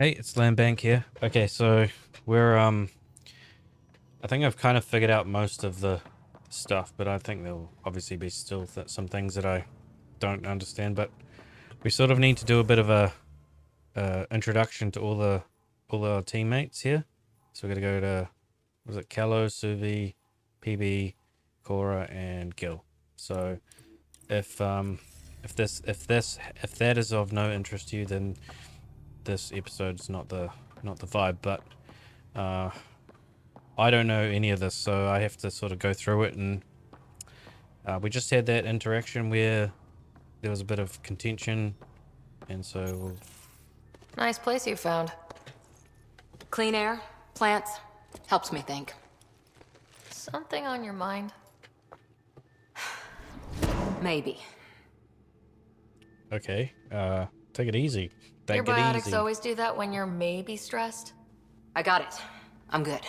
Hey, it's Landbank here. Okay, so we're I think I've kind of figured out most of the stuff, but I think there'll obviously be still some things that I don't understand. But we sort of need to do a bit of a introduction to all our teammates here. So we're gonna go to was it Callow, Suvi, PB, Cora, and Gil. So if if that is of no interest to you, then this episode's not the vibe. But uh, I don't know any of this, so I have to sort of go through it. And we just had that interaction where there was a bit of contention, and so Nice place you found. Clean air, plants, helps me think. Something on your mind? Maybe. okay, take it easy. Your Take it biotics easy. always do that when you're maybe stressed? I got it. I'm good.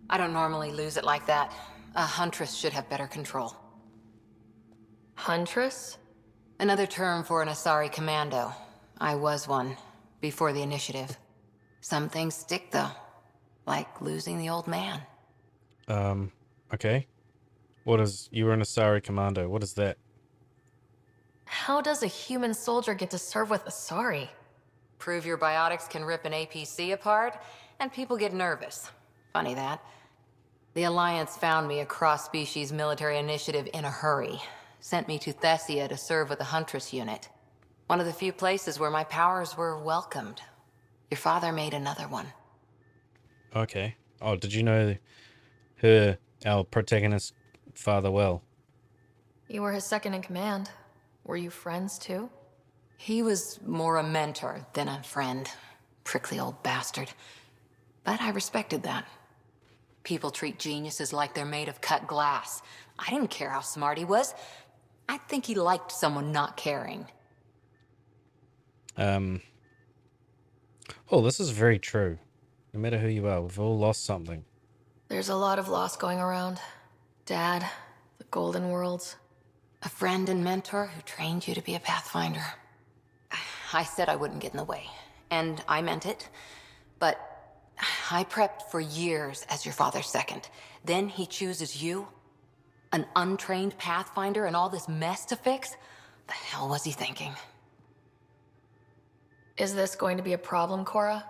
I don't normally lose it like that. A huntress should have better control. Huntress? Another term for an Asari commando. I was one, before the initiative. Some things stick though, like losing the old man. Okay. You were an Asari commando. What is that? How does a human soldier get to serve with Asari? Prove your biotics can rip an APC apart, and people get nervous. Funny that. The Alliance found me a cross-species military initiative in a hurry. Sent me to Thessia to serve with the Huntress unit. One of the few places where my powers were welcomed. Your father made another one. Okay. Oh, did you know our protagonist, father well? You were his second in command. Were you friends too? He was more a mentor than a friend. Prickly old bastard. But I respected that. People treat geniuses like they're made of cut glass. I didn't care how smart he was. I think he liked someone not caring. Oh, this is very true. No matter who you are, we've all lost something. There's a lot of loss going around. Dad, the Golden Worlds. A friend and mentor who trained you to be a Pathfinder. I said I wouldn't get in the way, and I meant it. But I prepped for years as your father's second. Then he chooses you? An untrained Pathfinder and all this mess to fix? The hell was he thinking? Is this going to be a problem, Cora?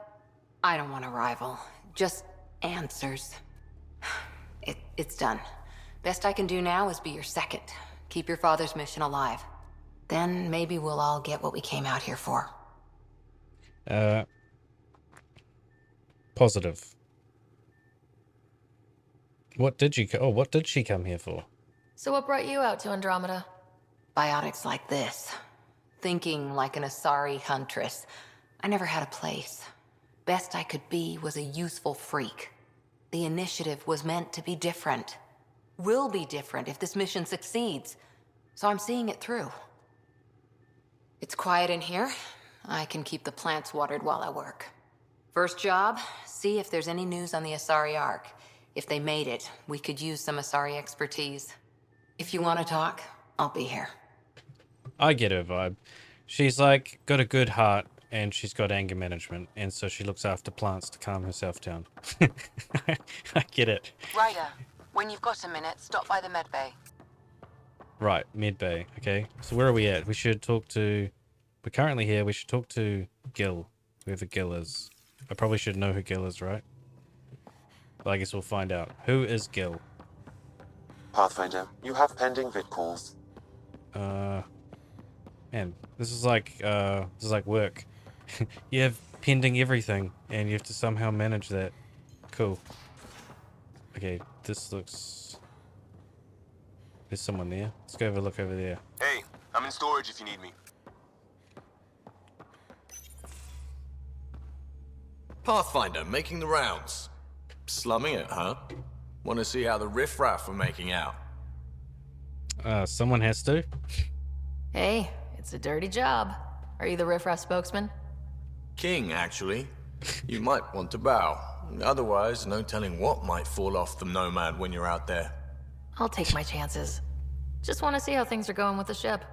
I don't want a rival. Just answers. It's done. Best I can do now is be your second. Keep your father's mission alive. Then maybe we'll all get what we came out here for. Positive. What did she come here for? So what brought you out to Andromeda? Biotics like this. Thinking like an Asari huntress. I never had a place. Best I could be was a useful freak. The initiative was meant to be different. Will be different if this mission succeeds. So I'm seeing it through. It's quiet in here. I can keep the plants watered while I work. First job, see if there's any news on the Asari Ark. If they made it, we could use some Asari expertise. If you want to talk, I'll be here. I get her vibe. She's like got a good heart and she's got anger management, and so she looks after plants to calm herself down. I get it. Ryder, when you've got a minute, stop by the med bay. Right, mid bay. Okay, so where are we at? We're currently here. We should talk to Gil, whoever Gil is. I probably should know who Gil is, right? But I guess we'll find out. Who is Gil? Pathfinder, you have pending vid calls. Man, this is like work. You have pending everything, and you have to somehow manage that. Cool. Okay, this looks... There's someone there. Let's go have a look over there. Hey, I'm in storage if you need me. Pathfinder, making the rounds. Slumming it, huh? Want to see how the riffraff are making out? Someone has to. Hey, it's a dirty job. Are you the riffraff spokesman? King, actually. You might want to bow. Otherwise, no telling what might fall off the Nomad when you're out there. I'll take my chances. Just want to see how things are going with the ship.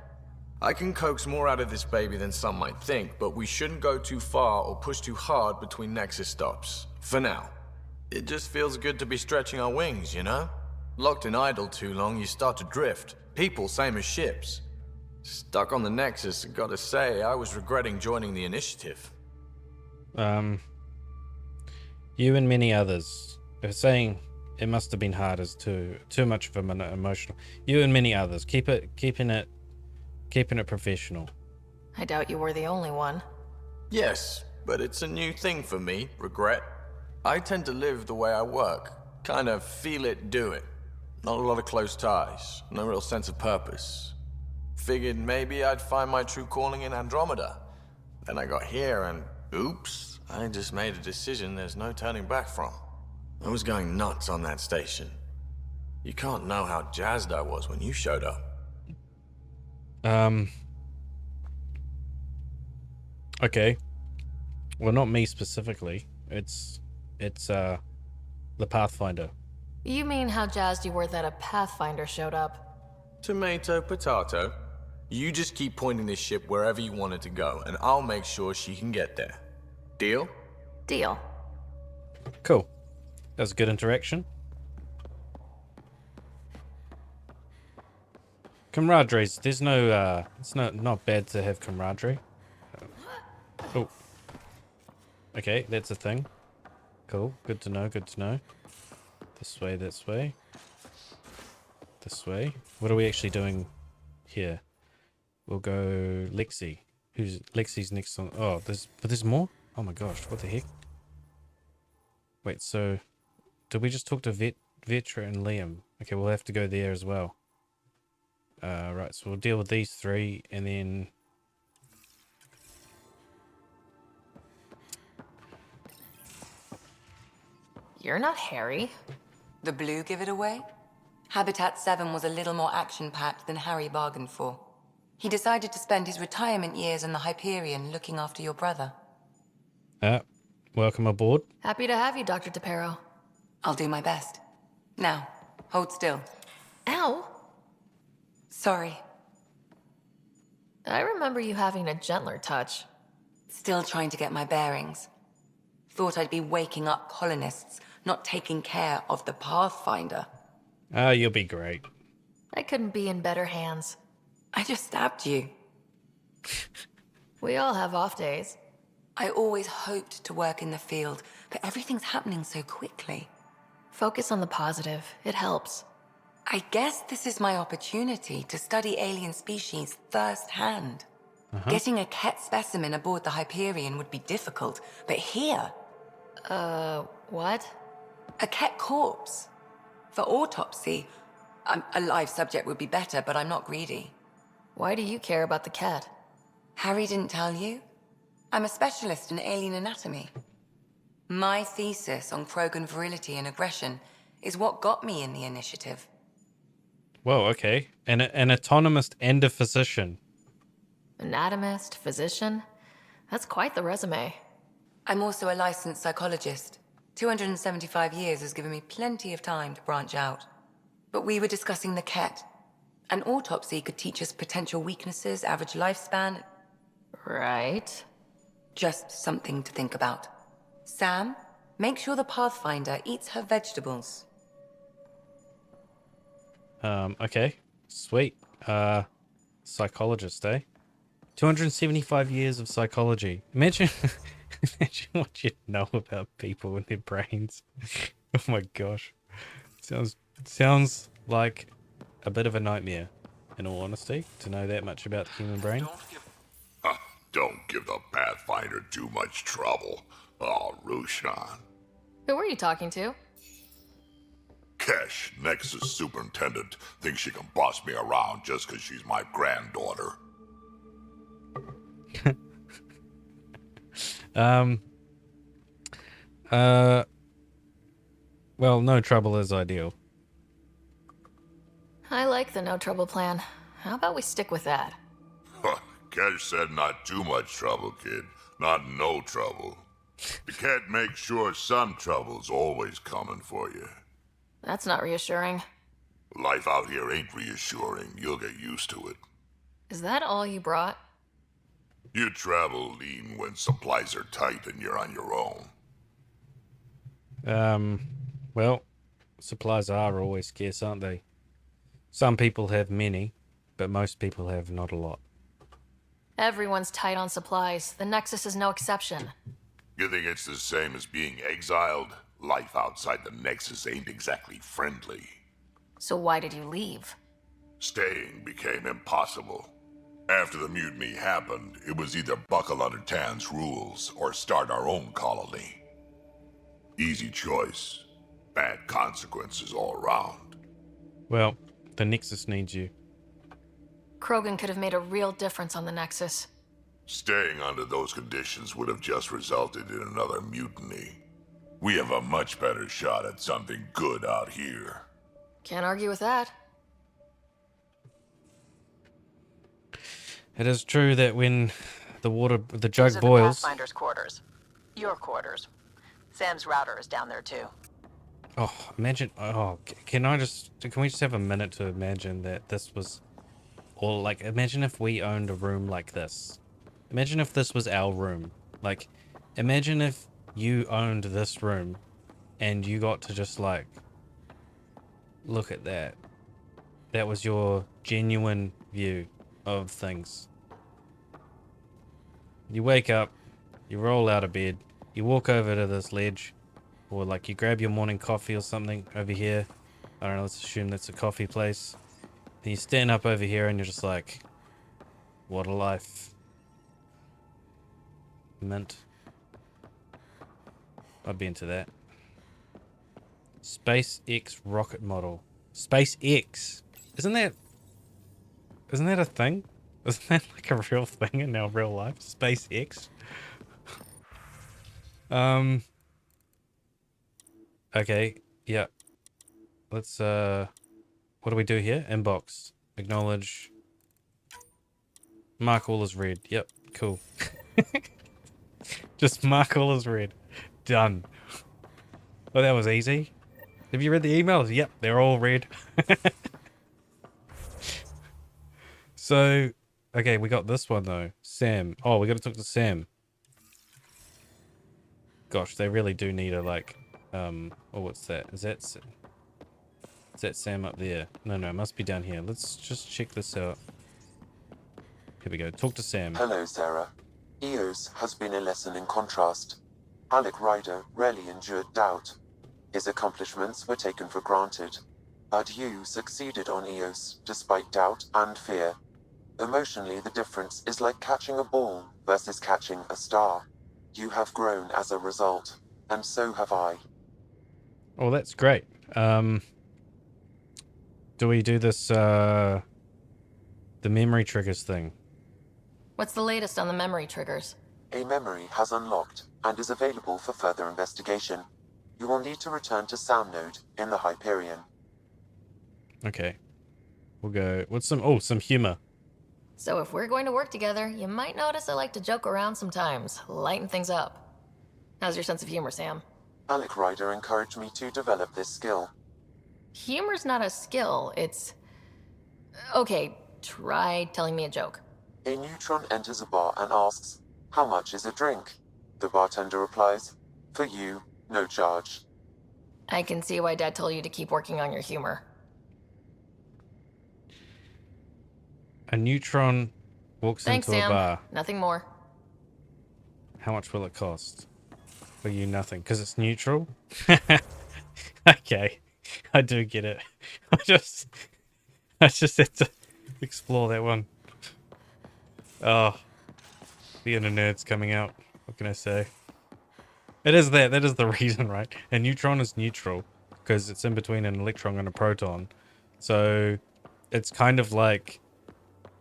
I can coax more out of this baby than some might think, but we shouldn't go too far or push too hard between Nexus stops. For now. It just feels good to be stretching our wings, you know? Locked in idle too long, you start to drift. People, same as ships. Stuck on the Nexus, gotta say, I was regretting joining the Initiative. You and many others. If saying it must have been hard is too much of an emotional. You and many others. Keeping it professional. I doubt you were the only one. Yes, but it's a new thing for me, regret. I tend to live the way I work. Kind of feel it, do it. Not a lot of close ties, no real sense of purpose. Figured maybe I'd find my true calling in Andromeda. Then I got here and, oops, I just made a decision there's no turning back from. I was going nuts on that station. You can't know how jazzed I was when you showed up. Okay. Well, not me specifically. It's the Pathfinder. You mean how jazzed you were that a Pathfinder showed up? Tomato, potato. You just keep pointing this ship wherever you want it to go, and I'll make sure she can get there. Deal? Deal. Cool. That was a good interaction. Camaraderie. There's no. It's not bad to have camaraderie. Oh. Okay, that's a thing. Cool. Good to know. Good to know. This way. This way. This way. What are we actually doing here? We'll go Lexi. Lexi's next on? Oh, there's more. Oh my gosh! What the heck? Wait. So, did we just talk to Vetra and Liam? Okay, we'll have to go there as well. Right, so we'll deal with these three, and then... You're not Harry. The blue give it away? Habitat 7 was a little more action-packed than Harry bargained for. He decided to spend his retirement years in the Hyperion looking after your brother. Welcome aboard. Happy to have you, Dr. DePero. I'll do my best. Now, hold still. Ow! Sorry. I remember you having a gentler touch. Still trying to get my bearings. Thought I'd be waking up colonists, not taking care of the Pathfinder. Ah, you'll be great. I couldn't be in better hands. I just stabbed you. We all have off days. I always hoped to work in the field, but everything's happening so quickly. Focus on the positive. It helps. I guess this is my opportunity to study alien species firsthand. Getting a Ket specimen aboard the Hyperion would be difficult, but here... What? A Ket corpse. For autopsy, a live subject would be better, but I'm not greedy. Why do you care about the cat? Harry didn't tell you? I'm a specialist in alien anatomy. My thesis on krogan virility and aggression is what got me in the Initiative. Whoa, okay. An autonomist and a physician. Anatomist, physician? That's quite the resume. I'm also a licensed psychologist. 275 years has given me plenty of time to branch out. But we were discussing the Ket. An autopsy could teach us potential weaknesses, average lifespan. Right. Just something to think about. Sam, make sure the Pathfinder eats her vegetables. Okay. Sweet. Psychologist, eh? 275 years of psychology. Imagine what you know about people and their brains. Oh my gosh. Sounds like a bit of a nightmare, in all honesty, to know that much about the human brain. Don't give the Pathfinder too much trouble. Oh, Rushan. Who were you talking to? Kesh, Nexus Superintendent, thinks she can boss me around just because she's my granddaughter. Well, no trouble is ideal. I like the no trouble plan. How about we stick with that? Kesh said not too much trouble, kid. Not no trouble. The cat makes sure some trouble's always coming for you. That's not reassuring. Life out here ain't reassuring. You'll get used to it. Is that all you brought? You travel lean when supplies are tight and you're on your own. Well, supplies are always scarce, aren't they? Some people have many, but most people have not a lot. Everyone's tight on supplies. The Nexus is no exception. You think it's the same as being exiled? Life outside the Nexus ain't exactly friendly. So why did you leave? Staying became impossible. After the mutiny happened, it was either buckle under Tan's rules or start our own colony. Easy choice. Bad consequences all around. Well, the Nexus needs you. Krogan could have made a real difference on the Nexus. Staying under those conditions would have just resulted in another mutiny. We have a much better shot at something good out here. Can't argue with that. It is true that when the These jug are the boils. Pathfinder's quarters. Your quarters. Sam's router is down there too. Oh, imagine. Oh, can we just have a minute to imagine that this was, or like, imagine if we owned a room like this. Imagine if this was our room. Like, imagine if you owned this room, and you got to just like, look at that. That was your genuine view of things. You wake up, you roll out of bed, you walk over to this ledge, or like you grab your morning coffee or something over here. I don't know, let's assume that's a coffee place. Then you stand up over here and you're just like, what a life. Mint. I'd be into that. SpaceX rocket model. SpaceX. Isn't that a thing? Isn't that like a real thing in our real life? SpaceX. Okay, yeah. Let's what do we do here? Inbox. Acknowledge. Mark all as read. Yep, cool. Just mark all as read. Done. Oh, that was easy. Have you read the emails? Yep, they're all read. So, okay, we got this one though. Sam. Oh, we got to talk to Sam. Gosh, they really do need a like. Oh, what's that? Is that Sam up there? No, it must be down here. Let's just check this out. Here we go. Talk to Sam. Hello, Sarah. Eos has been a lesson in contrast. Alec Ryder rarely endured doubt. His accomplishments were taken for granted. But you succeeded on Eos, despite doubt and fear. Emotionally, the difference is like catching a ball versus catching a star. You have grown as a result, and so have I. Oh, that's great. Do we do this, the memory triggers thing? What's the latest on the memory triggers? A memory has unlocked and is available for further investigation. You will need to return to Sam Node in the Hyperion. Okay. We'll go. What's some humor. So if we're going to work together, you might notice I like to joke around sometimes, lighten things up. How's your sense of humor, Sam? Alec Ryder encouraged me to develop this skill. Humor's not a skill, it's... Okay, try telling me a joke. A neutron enters a bar and asks, "How much is a drink?" The bartender replies, "For you, no charge." I can see why Dad told you to keep working on your humor. A neutron walks Thanks, into a Sam. bar. Nothing more. How much will it cost? For you, nothing. Because it's neutral? Okay. I do get it. I just had to explore that one. Oh. The inner nerd's coming out. What can I say? It is that. That is the reason, right? A neutron is neutral. Because it's in between an electron and a proton. So, it's kind of like...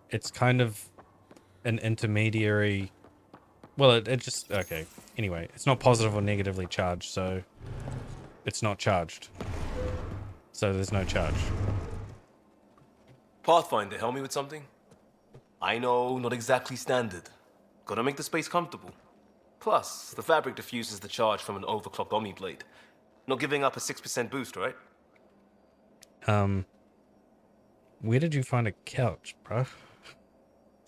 It's kind of an intermediary... Well, it just... Okay. Anyway, it's not positive or negatively charged, so... It's not charged. So there's no charge. Pathfinder, help me with something? I know, not exactly standard. Gotta make the space comfortable. Plus, the fabric diffuses the charge from an overclocked Omni blade. Not giving up a 6% boost, right? Where did you find a couch, bro?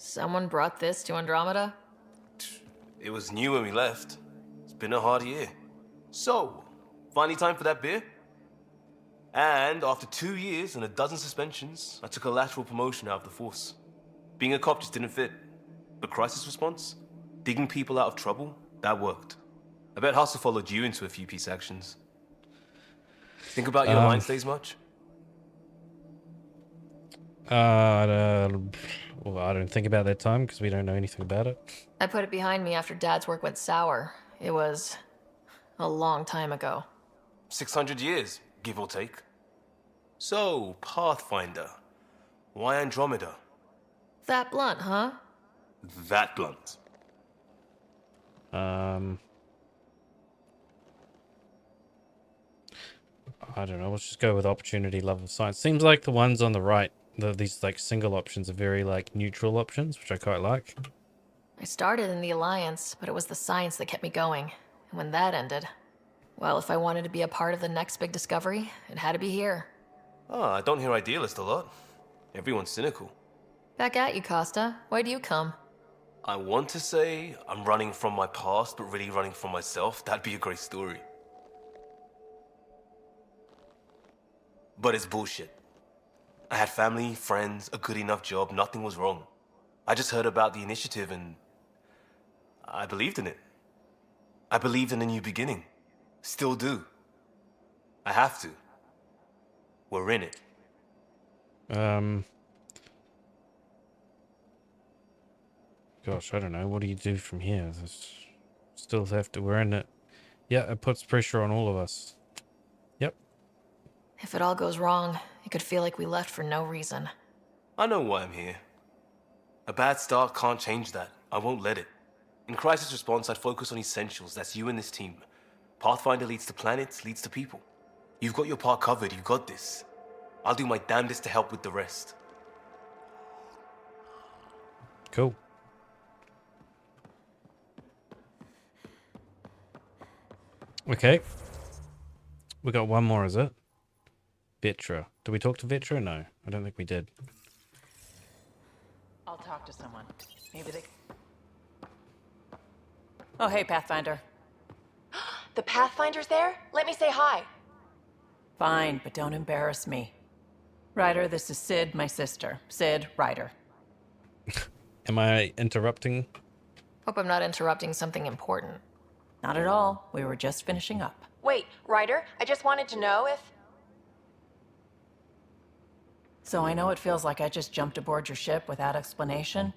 Someone brought this to Andromeda? It was new when we left. It's been a hard year. So, finally time for that beer? And after 2 years and a dozen suspensions, I took a lateral promotion out of the force. Being a cop just didn't fit. But crisis response? Digging people out of trouble? That worked. I bet Hustle followed you into a few peace actions. Think about your line stays much? Well, I don't think about that time because we don't know anything about it. I put it behind me after Dad's work went sour. It was a long time ago. 600 years, give or take. So, Pathfinder. Why Andromeda? That blunt, huh? That blunt. I don't know. Let's just go with opportunity, love of science. Seems like the ones on the right, these like single options are very like neutral options, which I quite like. I started in the Alliance, but it was the science that kept me going. And when that ended, well, if I wanted to be a part of the next big discovery, it had to be here. Ah, I don't hear idealist a lot. Everyone's cynical. Back at you, Costa. Why do you come? I want to say I'm running from my past, but really running from myself. That'd be a great story. But it's bullshit. I had family, friends, a good enough job, nothing was wrong. I just heard about the initiative and I believed in it. I believed in a new beginning. Still do. I have to. We're in it. Gosh, I don't know. What do you do from here? Still have to. We're in it. Yeah, it puts pressure on all of us. Yep. If it all goes wrong, it could feel like we left for no reason. I know why I'm here. A bad start can't change that. I won't let it. In crisis response, I'd focus on essentials. That's you and this team. Pathfinder leads to planets, leads to people. You've got your part covered. You've got this. I'll do my damnedest to help with the rest. Cool. Okay. We got one more, is it? Vetra. Did we talk to Vetra? No, I don't think we did. I'll talk to someone. Maybe they... Oh, hey, Pathfinder. The Pathfinder's there? Let me say hi. Fine, but don't embarrass me. Ryder, this is Sid, my sister. Sid, Ryder. Am I interrupting? Hope I'm not interrupting something important. Not at all. We were just finishing up. Wait, Ryder, I just wanted to know if... So I know it feels like I just jumped aboard your ship without explanation.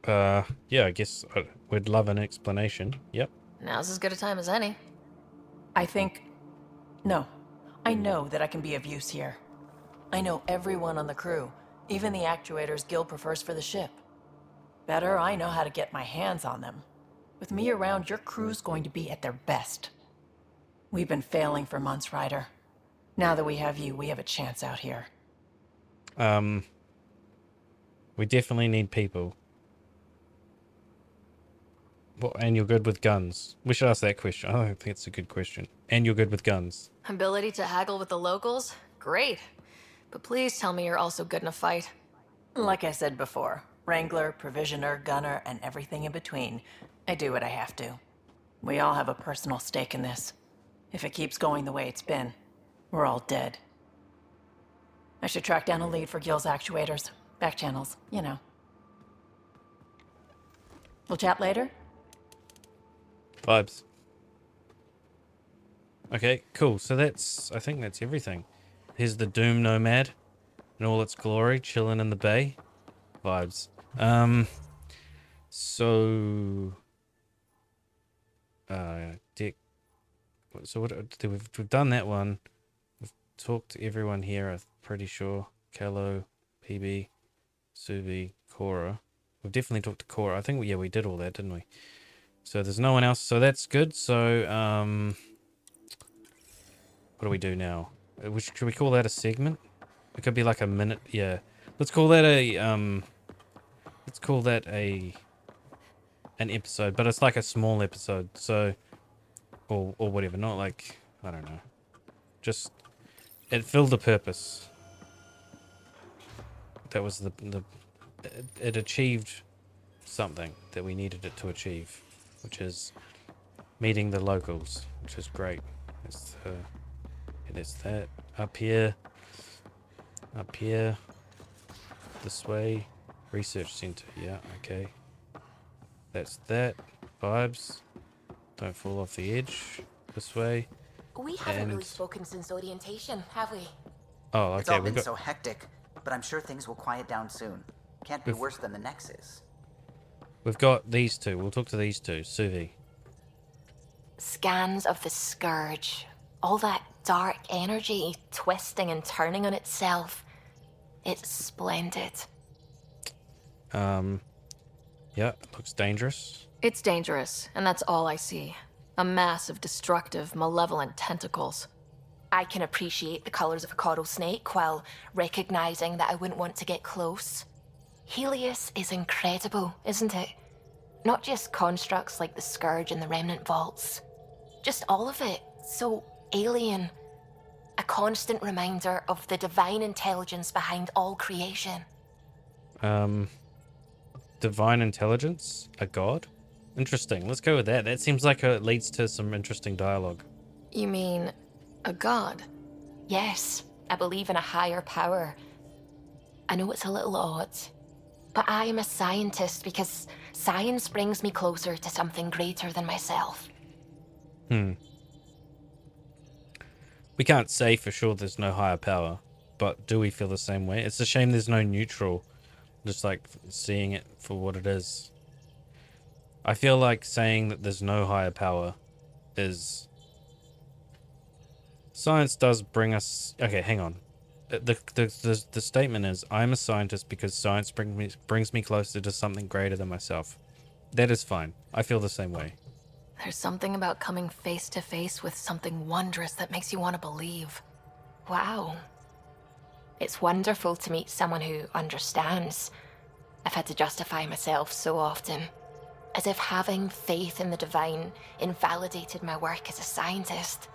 Yeah, I guess we'd love an explanation. Yep. Now's as good a time as any. I think... No. I know that I can be of use here. I know everyone on the crew, even the actuators Gil prefers for the ship. Better, I know how to get my hands on them. With me around, your crew's going to be at their best. We've been failing for months, Ryder. Now that we have you, we have a chance out here. We definitely need people. Well, and you're good with guns. We should ask that question. I don't think it's a good question. And you're good with guns. Ability to haggle with the locals? Great. But please tell me you're also good in a fight. Like I said before, Wrangler, Provisioner, Gunner, and everything in between. I do what I have to. We all have a personal stake in this. If it keeps going the way it's been, we're all dead. I should track down a lead for Gil's actuators. Back channels, you know. We'll chat later? Vibes. Okay, cool. So I think that's everything. Here's the Doom Nomad in all its glory, chilling in the bay. Vibes. Dick. So we've done that one. We've talked to everyone here, I'm pretty sure. Kello, PB, Subi, Cora. We've definitely talked to Cora. I think we did all that, didn't we? So there's no one else, so that's good. So what do we do now? Should we call that a segment? It could be like a minute. Yeah, let's call that an episode, but it's like a small episode. So or whatever, not like, I don't know. Just it filled the purpose. That was the it achieved something that we needed it to achieve, which is meeting the locals, which is great. It's that up here, this way, research center. Yeah, okay. That's that. Vibes. Don't fall off the edge. This way. We haven't really And spoken since orientation, have we? oh, It's okay. all We been got so hectic, but I'm sure things will quiet down soon. Can't be worse than the Nexus. we've got these two. We'll talk to these two. Suvi. Scans of the Scourge. All that dark energy twisting and turning on itself. It's splendid. Yeah, it looks dangerous. It's dangerous, and that's all I see. A mass of destructive, malevolent tentacles. I can appreciate the colors of a coral snake while recognizing that I wouldn't want to get close. Heleus is incredible, isn't it? Not just constructs like the Scourge and the Remnant Vaults. Just all of it. So alien. A constant reminder of the divine intelligence behind all creation. Divine intelligence? A god? Interesting. Let's go with that. That seems like it leads to some interesting dialogue. You mean a god? Yes, I believe in a higher power. I know it's a little odd, but I am a scientist because science brings me closer to something greater than myself. We can't say for sure there's no higher power, but do we feel the same way? It's a shame there's no neutral, just like seeing it for what it is. I feel like saying that there's no higher power is... Science does bring us... Okay, hang on. The statement is, I'm a scientist because science brings me closer to something greater than myself. That is fine. I feel the same way. There's something about coming face to face with something wondrous that makes you want to believe. Wow. It's wonderful to meet someone who understands. I've had to justify myself so often. As if having faith in the divine invalidated my work as a scientist.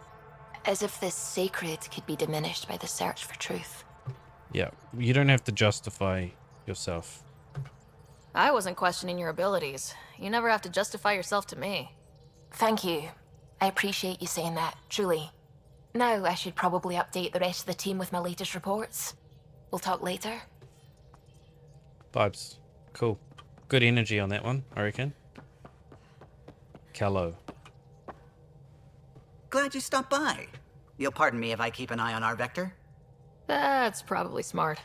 As if this sacred could be diminished by the search for truth. Yeah, you don't have to justify yourself. I wasn't questioning your abilities. You never have to justify yourself to me. Thank you. I appreciate you saying that, truly. Now I should probably update the rest of the team with my latest reports. We'll talk later. Vibes. Cool. Good energy on that one, I reckon. Callow. Glad you stopped by. You'll pardon me if I keep an eye on our vector? That's probably smart.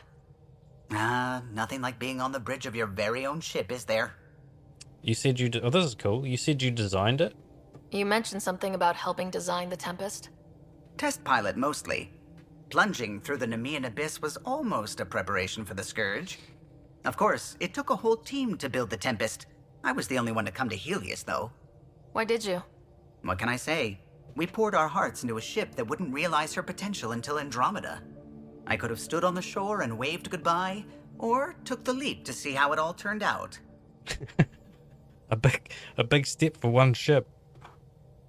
Nothing like being on the bridge of your very own ship, is there? You said you... Oh, this is cool. You said you designed it? You mentioned something about helping design the Tempest. Test pilot, mostly. Plunging through the Nemean abyss was almost a preparation for the Scourge. Of course, it took a whole team to build the Tempest. I was the only one to come to Heleus, though. Why did you? What can I say? We poured our hearts into a ship that wouldn't realize her potential until Andromeda. I could have stood on the shore and waved goodbye, or took the leap to see how it all turned out. A big step for one ship.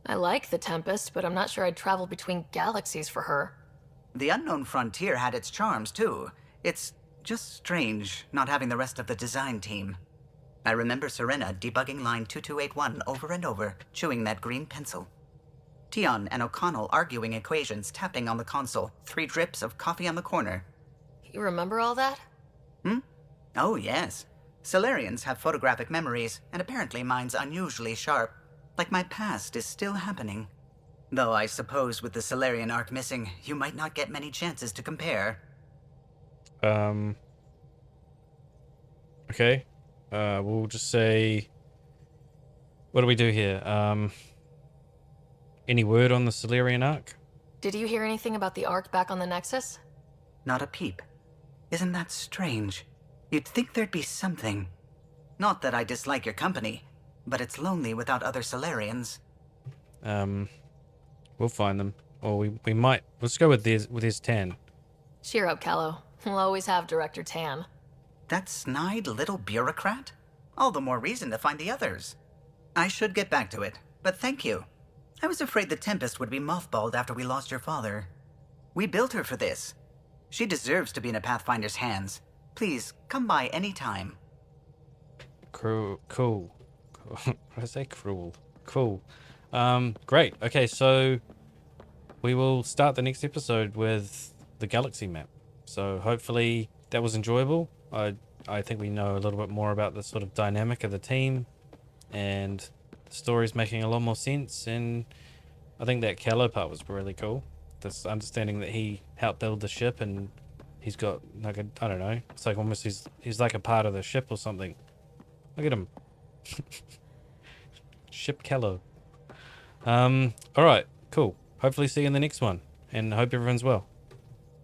I like the Tempest, but I'm not sure I'd travel between galaxies for her. The unknown frontier had its charms, too. It's just strange not having the rest of the design team. I remember Serena debugging line 2281 over and over, chewing that green pencil. Tion and O'Connell arguing equations, tapping on the console, 3 drips of coffee on the corner. You remember all that? Oh, yes. Salarians have photographic memories, and apparently mine's unusually sharp. Like my past is still happening. Though I suppose with the Salarian arc missing, you might not get many chances to compare. Okay. We'll just say... What do we do here? Any word on the Salarian arc? Did you hear anything about the Ark back on the Nexus? Not a peep. Isn't that strange? You'd think there'd be something. Not that I dislike your company, but it's lonely without other Salarians. We'll find them. Or we might... Let's go with his 10. Cheer up, Callow. We'll always have Director Tan. That snide little bureaucrat? All the more reason to find the others. I should get back to it, but thank you. I was afraid the Tempest would be mothballed after we lost your father. We built her for this. She deserves to be in a Pathfinder's hands. Please, come by any time. Cool. What did I say? Cruel. Cool. Great. Okay, so we will start the next episode with the galaxy map. So hopefully that was enjoyable. I think we know a little bit more about the sort of dynamic of the team, and the story's making a lot more sense. And I think that Callow part was really cool. This understanding that he helped build the ship, and he's got like I don't know. It's like almost he's like a part of the ship or something. Look at him. Ship Callow. All right, cool. Hopefully see you in the next one, and hope everyone's well.